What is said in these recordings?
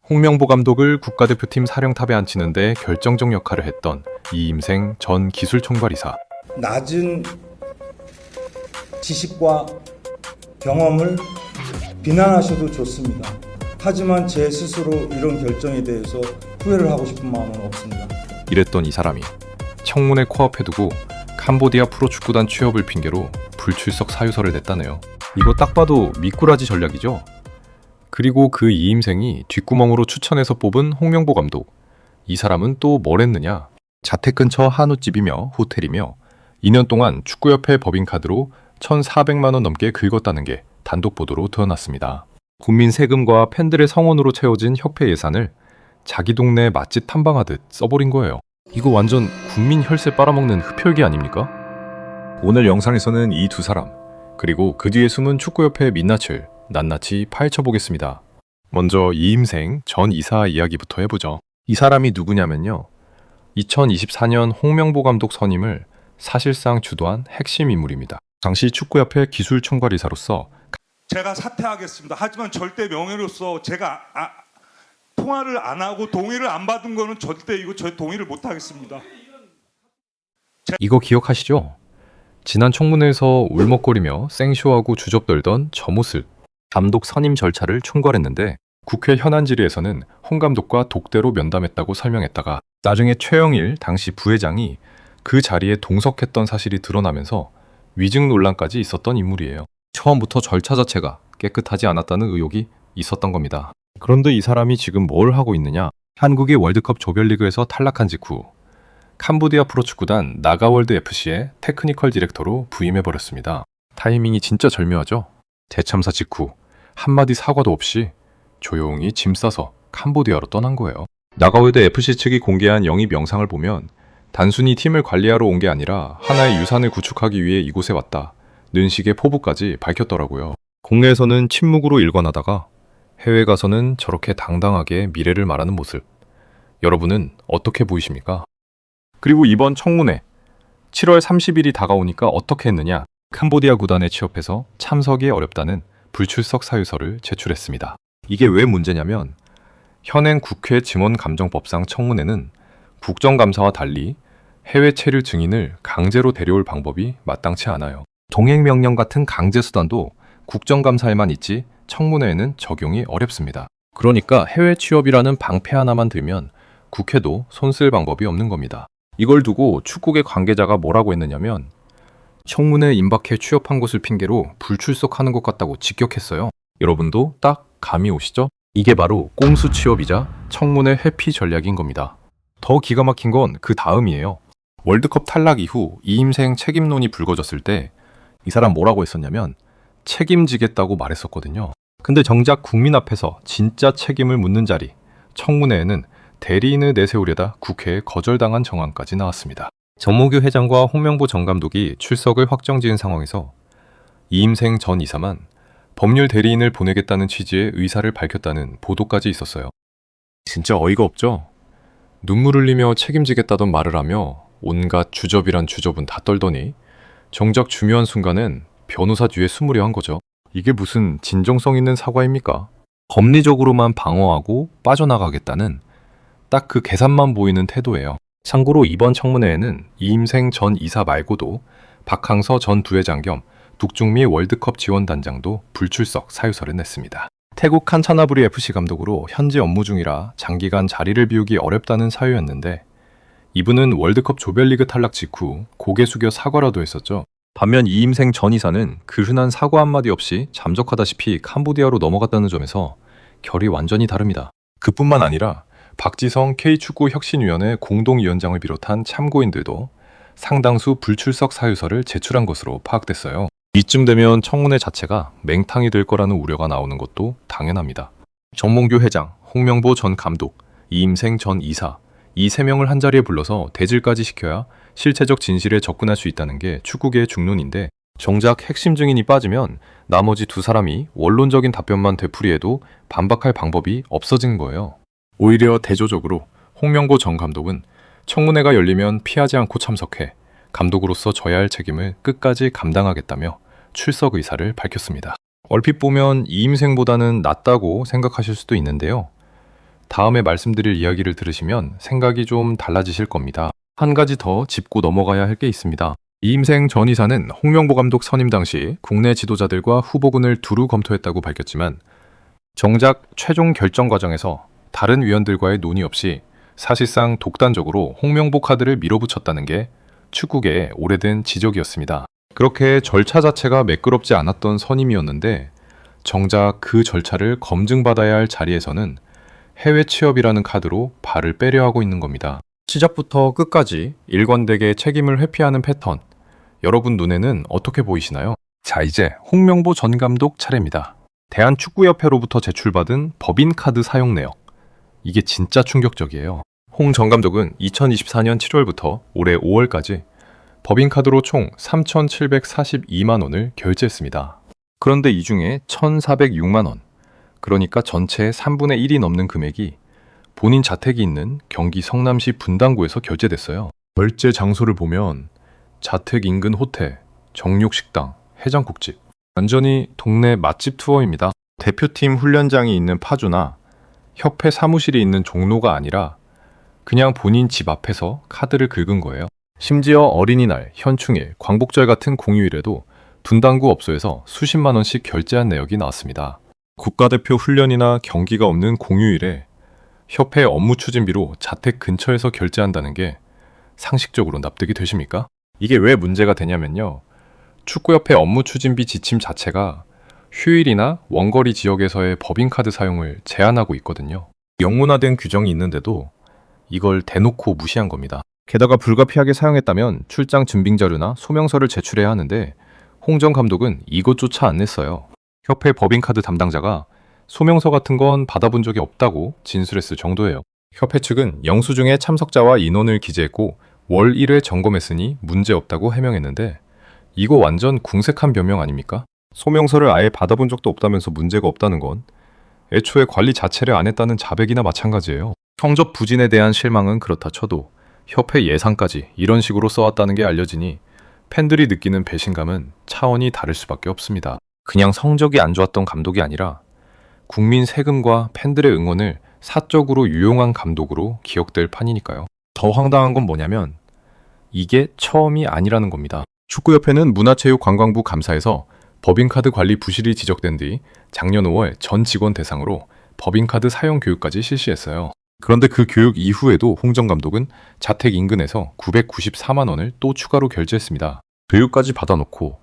홍명보 감독을 국가대표팀 사령탑에 앉히는 데 결정적 역할을 했던 이임생 전 기술총괄이사. 낮은 지식과 경험을 비난하셔도 좋습니다. 하지만 제 스스로 이런 결정에 대해서 후회를 하고 싶은 마음은 없습니다. 이랬던 이 사람이 청문회 코앞에 두고 캄보디아 프로축구단 취업을 핑계로 불출석 사유서를 냈다네요. 이거 딱 봐도 미꾸라지 전략이죠? 그리고 그 이임생이 뒷구멍으로 추천해서 뽑은 홍명보 감독. 이 사람은 또 뭘 했느냐? 자택 근처 한우집이며 호텔이며 2년 동안 축구협회 법인카드로 1,400만 원 넘게 긁었다는 게 단독 보도로 드러났습니다. 국민 세금과 팬들의 성원으로 채워진 협회 예산을 자기 동네 맛집 탐방하듯 써버린 거예요. 이거 완전 국민 혈세 빨아먹는 흡혈귀 아닙니까? 오늘 영상에서는 이 두 사람, 그리고 그 뒤에 숨은 축구협회 민낯을 낱낱이 파헤쳐 보겠습니다. 먼저 이임생 전 이사 이야기부터 해보죠. 이 사람이 누구냐면요. 2024년 홍명보 감독 선임을 사실상 주도한 핵심 인물입니다. 당시 축구협회 기술총괄이사로서 제가 사퇴하겠습니다. 하지만 절대 명예로서 제가 통화를 안 하고 동의를 안 받은 거는 절대 이거 저 동의를 못 하겠습니다. 이거 기억하시죠? 지난 청문회에서 울먹거리며 생쇼하고 주접떨던 저 모습. 감독 선임 절차를 총괄했는데 국회 현안 질의에서는 홍 감독과 독대로 면담했다고 설명했다가 나중에 최영일 당시 부회장이 그 자리에 동석했던 사실이 드러나면서 위증 논란까지 있었던 인물이에요. 처음부터 절차 자체가 깨끗하지 않았다는 의혹이 있었던 겁니다. 그런데 이 사람이 지금 뭘 하고 있느냐? 한국이 월드컵 조별리그에서 탈락한 직후 캄보디아 프로축구단 나가월드 FC의 테크니컬 디렉터로 부임해버렸습니다. 타이밍이 진짜 절묘하죠? 대참사 직후 한마디 사과도 없이 조용히 짐 싸서 캄보디아로 떠난 거예요. 나가월드 FC 측이 공개한 영입 영상을 보면 단순히 팀을 관리하러 온 게 아니라 하나의 유산을 구축하기 위해 이곳에 왔다 는 식의 포부까지 밝혔더라고요. 국내에서는 침묵으로 일관하다가 해외 가서는 저렇게 당당하게 미래를 말하는 모습. 여러분은 어떻게 보이십니까? 그리고 이번 청문회 7월 30일이 다가오니까 어떻게 했느냐? 캄보디아 구단에 취업해서 참석이 어렵다는 불출석 사유서를 제출했습니다. 이게 왜 문제냐면 현행 국회 증언감정법상 청문회는 국정감사와 달리 해외 체류 증인을 강제로 데려올 방법이 마땅치 않아요. 동행명령 같은 강제수단도 국정감사에만 있지 청문회에는 적용이 어렵습니다. 그러니까 해외 취업이라는 방패 하나만 들면 국회도 손쓸 방법이 없는 겁니다. 이걸 두고 축구계 관계자가 뭐라고 했느냐면 청문회 임박해 취업한 것을 핑계로 불출석하는 것 같다고 직격했어요. 여러분도 딱 감이 오시죠? 이게 바로 꼼수 취업이자 청문회 회피 전략인 겁니다. 더 기가 막힌 건 그 다음이에요. 월드컵 탈락 이후 이임생 책임론이 불거졌을 때 이 사람 뭐라고 했었냐면 책임지겠다고 말했었거든요. 근데 정작 국민 앞에서 진짜 책임을 묻는 자리, 청문회에는 대리인을 내세우려다 국회에 거절당한 정황까지 나왔습니다. 정모규 회장과 홍명보 전 감독이 출석을 확정지은 상황에서 이임생 전 이사만 법률 대리인을 보내겠다는 취지의 의사를 밝혔다는 보도까지 있었어요. 진짜 어이가 없죠? 눈물 흘리며 책임지겠다던 말을 하며 온갖 주접이란 주접은 다 떨더니 정작 중요한 순간엔 변호사 뒤에 숨으려 한 거죠. 이게 무슨 진정성 있는 사과입니까? 법리적으로만 방어하고 빠져나가겠다는 딱 그 계산만 보이는 태도예요. 참고로 이번 청문회에는 이임생 전 이사 말고도 박항서 전 부회장 겸 북중미 월드컵 지원단장도 불출석 사유서를 냈습니다. 태국 칸차나부리 FC 감독으로 현재 업무 중이라 장기간 자리를 비우기 어렵다는 사유였는데 이분은 월드컵 조별리그 탈락 직후 고개 숙여 사과라도 했었죠. 반면 이임생 전 이사는 그 흔한 사과 한마디 없이 잠적하다시피 캄보디아로 넘어갔다는 점에서 결이 완전히 다릅니다. 그뿐만 아니라 박지성 K축구혁신위원회 공동위원장을 비롯한 참고인들도 상당수 불출석 사유서를 제출한 것으로 파악됐어요. 이쯤 되면 청문회 자체가 맹탕이 될 거라는 우려가 나오는 것도 당연합니다. 정몽규 회장, 홍명보 전 감독, 이임생 전 이사 이 세 명을 한자리에 불러서 대질까지 시켜야 실체적 진실에 접근할 수 있다는 게 축구계의 중론인데 정작 핵심 증인이 빠지면 나머지 두 사람이 원론적인 답변만 되풀이해도 반박할 방법이 없어진 거예요. 오히려 대조적으로 홍명보 전 감독은 청문회가 열리면 피하지 않고 참석해 감독으로서 져야 할 책임을 끝까지 감당하겠다며 출석 의사를 밝혔습니다. 얼핏 보면 이임생보다는 낫다고 생각하실 수도 있는데요. 다음에 말씀드릴 이야기를 들으시면 생각이 좀 달라지실 겁니다. 한 가지 더 짚고 넘어가야 할 게 있습니다. 이임생 전 이사는 홍명보 감독 선임 당시 국내 지도자들과 후보군을 두루 검토했다고 밝혔지만 정작 최종 결정 과정에서 다른 위원들과의 논의 없이 사실상 독단적으로 홍명보 카드를 밀어붙였다는 게 축구계의 오래된 지적이었습니다. 그렇게 절차 자체가 매끄럽지 않았던 선임이었는데 정작 그 절차를 검증받아야 할 자리에서는 해외 취업이라는 카드로 발을 빼려 하고 있는 겁니다. 시작부터 끝까지 일관되게 책임을 회피하는 패턴, 여러분 눈에는 어떻게 보이시나요? 자, 이제 홍명보 전 감독 차례입니다. 대한축구협회로부터 제출받은 법인카드 사용 내역. 이게 진짜 충격적이에요. 홍 전 감독은 2024년 7월부터 올해 5월까지 법인카드로 총 3,742만 원을 결제했습니다. 그런데 이 중에 1,406만 원, 그러니까 전체의 3분의 1이 넘는 금액이 본인 자택이 있는 경기 성남시 분당구에서 결제됐어요. 결제 장소를 보면 자택 인근 호텔, 정육식당, 해장국집, 완전히 동네 맛집 투어입니다. 대표팀 훈련장이 있는 파주나 협회 사무실이 있는 종로가 아니라 그냥 본인 집 앞에서 카드를 긁은 거예요. 심지어 어린이날, 현충일, 광복절 같은 공휴일에도 분당구 업소에서 수십만 원씩 결제한 내역이 나왔습니다. 국가대표 훈련이나 경기가 없는 공휴일에 협회 업무 추진비로 자택 근처에서 결제한다는 게 상식적으로 납득이 되십니까? 이게 왜 문제가 되냐면요. 축구협회 업무 추진비 지침 자체가 휴일이나 원거리 지역에서의 법인카드 사용을 제한하고 있거든요. 영문화된 규정이 있는데도 이걸 대놓고 무시한 겁니다. 게다가 불가피하게 사용했다면 출장 증빙자료나 소명서를 제출해야 하는데 홍 전 감독은 이것조차 안 냈어요. 협회 법인카드 담당자가 소명서 같은 건 받아본 적이 없다고 진술했을 정도예요. 협회 측은 영수증에 참석자와 인원을 기재했고 월 1회 점검했으니 문제없다고 해명했는데 이거 완전 궁색한 변명 아닙니까? 소명서를 아예 받아본 적도 없다면서 문제가 없다는 건 애초에 관리 자체를 안 했다는 자백이나 마찬가지예요. 성적 부진에 대한 실망은 그렇다 쳐도 협회 예산까지 이런 식으로 써왔다는 게 알려지니 팬들이 느끼는 배신감은 차원이 다를 수밖에 없습니다. 그냥 성적이 안 좋았던 감독이 아니라 국민 세금과 팬들의 응원을 사적으로 유용한 감독으로 기억될 판이니까요. 더 황당한 건 뭐냐면 이게 처음이 아니라는 겁니다. 축구협회는 문화체육관광부 감사에서 법인카드 관리 부실이 지적된 뒤 작년 5월 전 직원 대상으로 법인카드 사용 교육까지 실시했어요. 그런데 그 교육 이후에도 홍 전 감독은 자택 인근에서 994만 원을 또 추가로 결제했습니다. 교육까지 받아놓고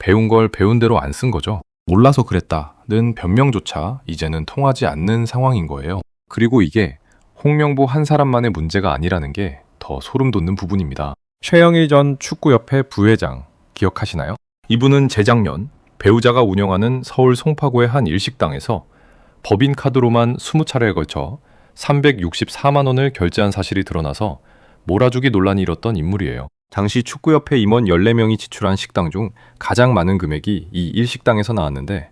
배운 걸 배운 대로 안 쓴 거죠. 몰라서 그랬다는 변명조차 이제는 통하지 않는 상황인 거예요. 그리고 이게 홍명보 한 사람만의 문제가 아니라는 게 더 소름 돋는 부분입니다. 최영일 전 축구협회 부회장 기억하시나요? 이분은 재작년 배우자가 운영하는 서울 송파구의 한 일식당에서 법인카드로만 20차례에 걸쳐 364만 원을 결제한 사실이 드러나서 몰아주기 논란이 일었던 인물이에요. 당시 축구협회 임원 14명이 지출한 식당 중 가장 많은 금액이 이 일식당에서 나왔는데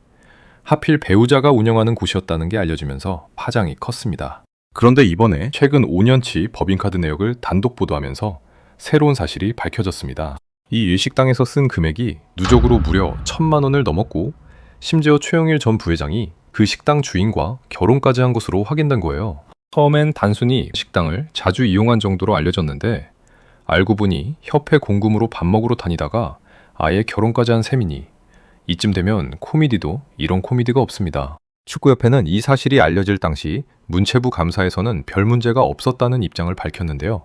하필 배우자가 운영하는 곳이었다는 게 알려지면서 파장이 컸습니다. 그런데 이번에 최근 5년치 법인카드 내역을 단독 보도하면서 새로운 사실이 밝혀졌습니다. 이 일식당에서 쓴 금액이 누적으로 무려 1,000만 원을 넘었고 심지어 최영일 전 부회장이 그 식당 주인과 결혼까지 한 것으로 확인된 거예요. 처음엔 단순히 식당을 자주 이용한 정도로 알려졌는데 알고 보니 협회 공금으로 밥 먹으러 다니다가 아예 결혼까지 한 셈이니 이쯤 되면 코미디도 이런 코미디가 없습니다. 축구협회는 이 사실이 알려질 당시 문체부 감사에서는 별 문제가 없었다는 입장을 밝혔는데요.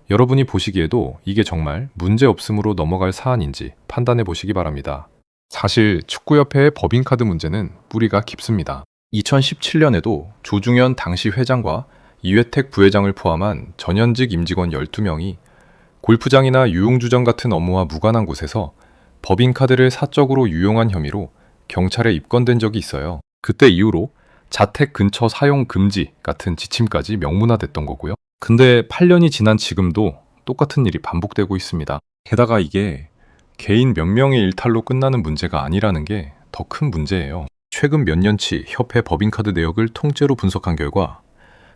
여러분이 보시기에도 이게 정말 문제없음으로 넘어갈 사안인지 판단해 보시기 바랍니다. 사실 축구협회의 법인카드 문제는 뿌리가 깊습니다. 2017년에도 조중현 당시 회장과 이회택 부회장을 포함한 전현직 임직원 12명이 골프장이나 유흥주점 같은 업무와 무관한 곳에서 법인카드를 사적으로 유용한 혐의로 경찰에 입건된 적이 있어요. 그때 이후로 자택 근처 사용 금지 같은 지침까지 명문화됐던 거고요. 근데 8년이 지난 지금도 똑같은 일이 반복되고 있습니다. 게다가 이게 개인 몇 명의 일탈로 끝나는 문제가 아니라는 게 더 큰 문제예요. 최근 몇 년치 협회 법인카드 내역을 통째로 분석한 결과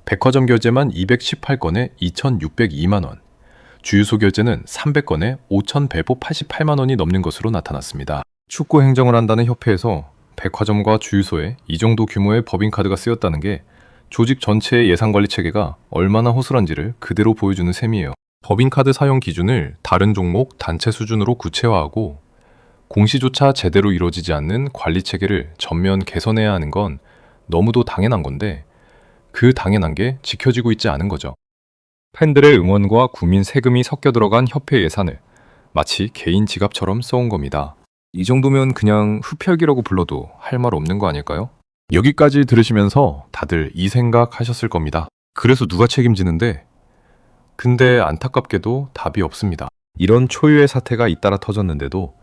백화점 결제만 218건에 2,602만 원, 주유소 결제는 300건에 5,188만 원이 넘는 것으로 나타났습니다. 축구 행정을 한다는 협회에서 백화점과 주유소에 이 정도 규모의 법인카드가 쓰였다는 게 조직 전체의 예산관리 체계가 얼마나 허술한지를 그대로 보여주는 셈이에요. 법인카드 사용 기준을 다른 종목, 단체 수준으로 구체화하고 공시조차 제대로 이루어지지 않는 관리 체계를 전면 개선해야 하는 건 너무도 당연한 건데 그 당연한 게 지켜지고 있지 않은 거죠. 팬들의 응원과 국민 세금이 섞여 들어간 협회 예산을 마치 개인 지갑처럼 써온 겁니다. 이 정도면 그냥 흡혈귀라고 불러도 할 말 없는 거 아닐까요? 여기까지 들으시면서 다들 이 생각 하셨을 겁니다. 그래서 누가 책임지는데? 근데 안타깝게도 답이 없습니다. 이런 초유의 사태가 잇따라 터졌는데도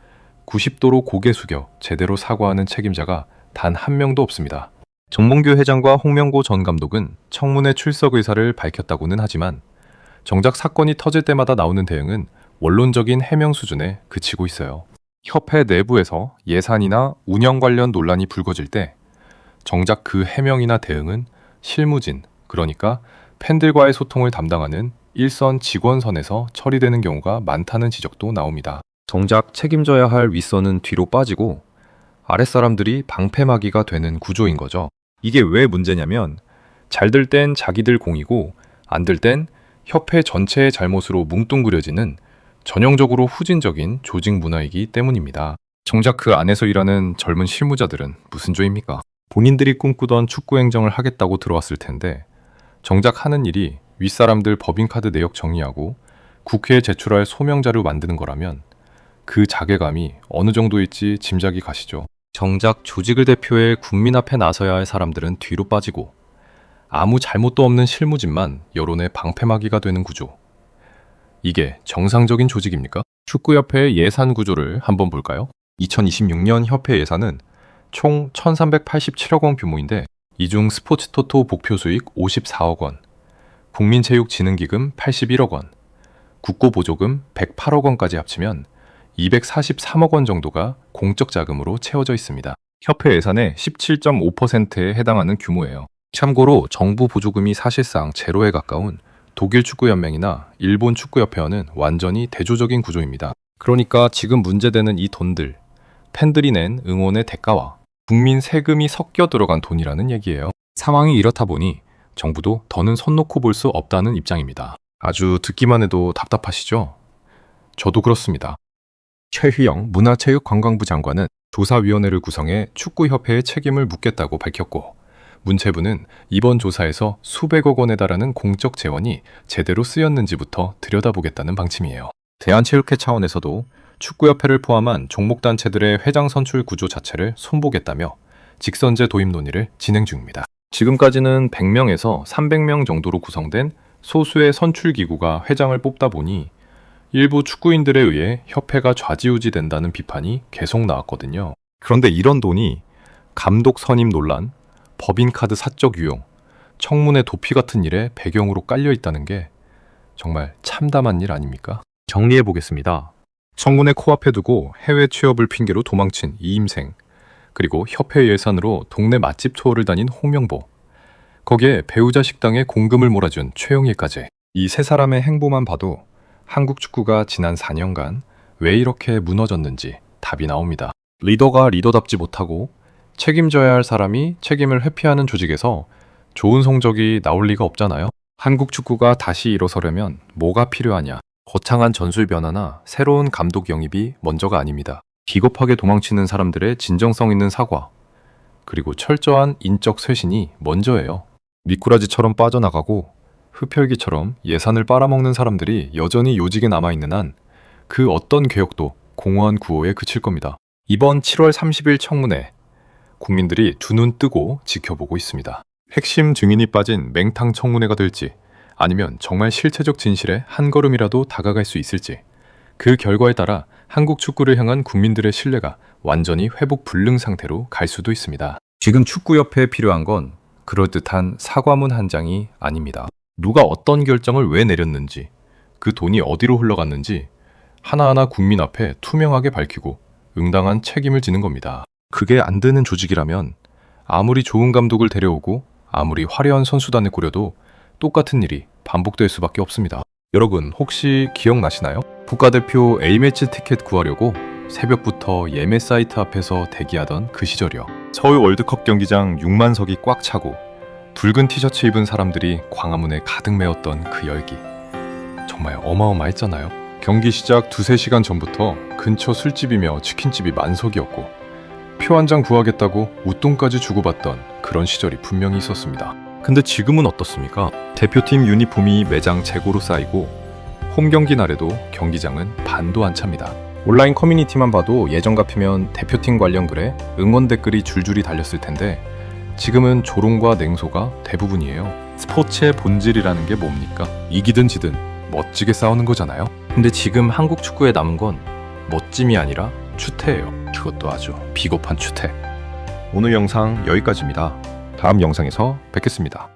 90도로 고개 숙여 제대로 사과하는 책임자가 단 한 명도 없습니다. 정몽규 회장과 홍명보 전 감독은 청문회 출석 의사를 밝혔다고는 하지만 정작 사건이 터질 때마다 나오는 대응은 원론적인 해명 수준에 그치고 있어요. 협회 내부에서 예산이나 운영 관련 논란이 불거질 때 정작 그 해명이나 대응은 실무진, 그러니까 팬들과의 소통을 담당하는 일선 직원선에서 처리되는 경우가 많다는 지적도 나옵니다. 정작 책임져야 할 윗선은 뒤로 빠지고 아랫사람들이 방패막이가 되는 구조인 거죠. 이게 왜 문제냐면 잘 될 땐 자기들 공이고 안 될 땐 협회 전체의 잘못으로 뭉뚱그려지는 전형적으로 후진적인 조직 문화이기 때문입니다. 정작 그 안에서 일하는 젊은 실무자들은 무슨 죄입니까? 본인들이 꿈꾸던 축구 행정을 하겠다고 들어왔을 텐데 정작 하는 일이 윗사람들 법인카드 내역 정리하고 국회에 제출할 소명자료 만드는 거라면 그 자괴감이 어느 정도일지 짐작이 가시죠. 정작 조직을 대표해 국민 앞에 나서야 할 사람들은 뒤로 빠지고 아무 잘못도 없는 실무진만 여론의 방패막이가 되는 구조. 이게 정상적인 조직입니까? 축구협회의 예산 구조를 한번 볼까요? 2026년 협회 예산은 총 1387억 원 규모인데 이 중 스포츠토토 복표 수익 54억 원, 국민체육진흥기금 81억 원, 국고보조금 108억 원까지 합치면 243억 원 정도가 공적 자금으로 채워져 있습니다. 협회 예산의 17.5%에 해당하는 규모예요. 참고로 정부 보조금이 사실상 제로에 가까운 독일 축구연맹이나 일본 축구협회와는 완전히 대조적인 구조입니다. 그러니까 지금 문제되는 이 돈들, 팬들이 낸 응원의 대가와 국민 세금이 섞여 들어간 돈이라는 얘기예요. 상황이 이렇다 보니 정부도 더는 손 놓고 볼 수 없다는 입장입니다. 아주 듣기만 해도 답답하시죠? 저도 그렇습니다. 최휘영 문화체육관광부 장관은 조사위원회를 구성해 축구협회의 책임을 묻겠다고 밝혔고 문체부는 이번 조사에서 수백억 원에 달하는 공적 재원이 제대로 쓰였는지부터 들여다보겠다는 방침이에요. 대한체육회 차원에서도 축구협회를 포함한 종목단체들의 회장 선출 구조 자체를 손보겠다며 직선제 도입 논의를 진행 중입니다. 지금까지는 100명에서 300명 정도로 구성된 소수의 선출기구가 회장을 뽑다 보니 일부 축구인들에 의해 협회가 좌지우지 된다는 비판이 계속 나왔거든요. 그런데 이런 돈이 감독 선임 논란, 법인카드 사적 유용, 청문회 도피 같은 일에 배경으로 깔려 있다는 게 정말 참담한 일 아닙니까? 정리해 보겠습니다. 청문회 코앞에 두고 해외 취업을 핑계로 도망친 이임생, 그리고 협회 예산으로 동네 맛집 투어를 다닌 홍명보, 거기에 배우자 식당에 공금을 몰아준 최용일까지 이 세 사람의 행보만 봐도 한국 축구가 지난 4년간 왜 이렇게 무너졌는지 답이 나옵니다. 리더가 리더답지 못하고 책임져야 할 사람이 책임을 회피하는 조직에서 좋은 성적이 나올 리가 없잖아요. 한국 축구가 다시 일어서려면 뭐가 필요하냐? 거창한 전술 변화나 새로운 감독 영입이 먼저가 아닙니다. 비겁하게 도망치는 사람들의 진정성 있는 사과, 그리고 철저한 인적 쇄신이 먼저예요. 미꾸라지처럼 빠져나가고 흡혈귀처럼 예산을 빨아먹는 사람들이 여전히 요직에 남아있는 한 그 어떤 개혁도 공허한 구호에 그칠 겁니다. 이번 7월 30일 청문회, 국민들이 두 눈 뜨고 지켜보고 있습니다. 핵심 증인이 빠진 맹탕 청문회가 될지 아니면 정말 실체적 진실에 한 걸음이라도 다가갈 수 있을지 그 결과에 따라 한국 축구를 향한 국민들의 신뢰가 완전히 회복 불능 상태로 갈 수도 있습니다. 지금 축구협회에 필요한 건 그럴듯한 사과문 한 장이 아닙니다. 누가 어떤 결정을 왜 내렸는지, 그 돈이 어디로 흘러갔는지 하나하나 국민 앞에 투명하게 밝히고 응당한 책임을 지는 겁니다. 그게 안 되는 조직이라면 아무리 좋은 감독을 데려오고 아무리 화려한 선수단을 꾸려도 똑같은 일이 반복될 수밖에 없습니다. 여러분 혹시 기억나시나요? 국가대표 A매치 티켓 구하려고 새벽부터 예매 사이트 앞에서 대기하던 그 시절이요. 서울 월드컵 경기장 6만 석이 꽉 차고 붉은 티셔츠 입은 사람들이 광화문에 가득 메웠던 그 열기. 정말 어마어마했잖아요. 경기 시작 2-3시간 전부터 근처 술집이며 치킨집이 만석이었고 표 한 장 구하겠다고 웃돈까지 주고받던 그런 시절이 분명히 있었습니다. 근데 지금은 어떻습니까? 대표팀 유니폼이 매장 재고로 쌓이고 홈 경기 날에도 경기장은 반도 안 찹니다. 온라인 커뮤니티만 봐도 예전 같으면 대표팀 관련 글에 응원 댓글이 줄줄이 달렸을 텐데 지금은 조롱과 냉소가 대부분이에요. 스포츠의 본질이라는 게 뭡니까? 이기든 지든 멋지게 싸우는 거잖아요. 근데 지금 한국 축구에 남은 건 멋짐이 아니라 추태예요. 그것도 아주 비겁한 추태. 오늘 영상 여기까지입니다. 다음 영상에서 뵙겠습니다.